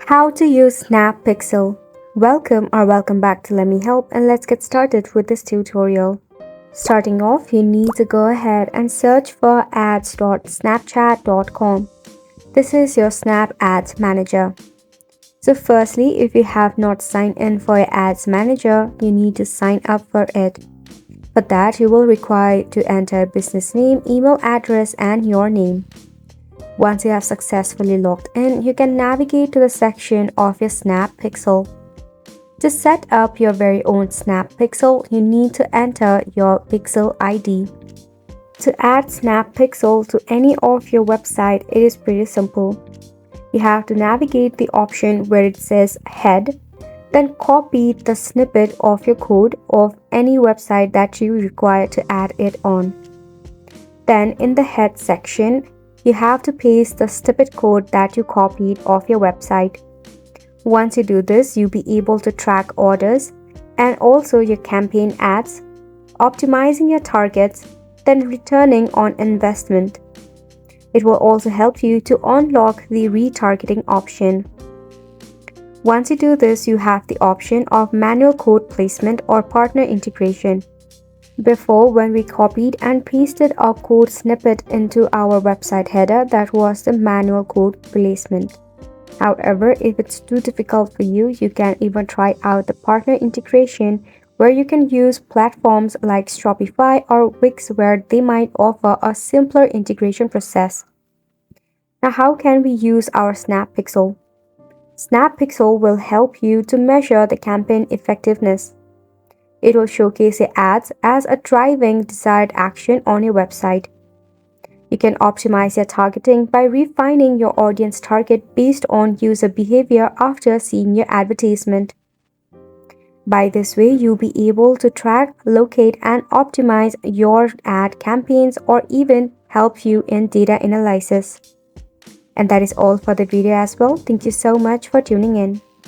How to use Snap Pixel. Welcome back to Let Me Help, and let's get started with this tutorial. Starting off, you need to go ahead and search for ads.snapchat.com. This is your Snap Ads Manager. So firstly, if you have not signed in for your Ads Manager, you need to sign up for it. For that, you will require to enter business name, email address, and your name. Once you have successfully logged in, you can navigate to the section of your Snap Pixel. To set up your very own Snap Pixel, you need to enter your Pixel ID. To add Snap Pixel to any of your website, it is pretty simple. You have to navigate the option where it says Head, then copy the snippet of your code of any website that you require to add it on. Then in the Head section, you have to paste the snippet code that you copied off your website. Once you do this, you'll be able to track orders and also your campaign ads, optimizing your targets, then returning on investment. It will also help you to unlock the retargeting option. Once you do this, you have the option of manual code placement or partner integration. Before, when we copied and pasted our code snippet into our website header, that was the manual code placement. However, if it's too difficult for you, you can even try out the partner integration, where you can use platforms like Shopify or Wix, where they might offer a simpler integration process. Now, how can we use our Snap Pixel? Snap Pixel will help you to measure the campaign effectiveness. It will showcase your ads as a driving desired action on your website. You can optimize your targeting by refining your audience target based on user behavior after seeing your advertisement. By this way, you'll be able to track, locate, and optimize your ad campaigns or even help you in data analysis. And that is all for the video as well. Thank you so much for tuning in.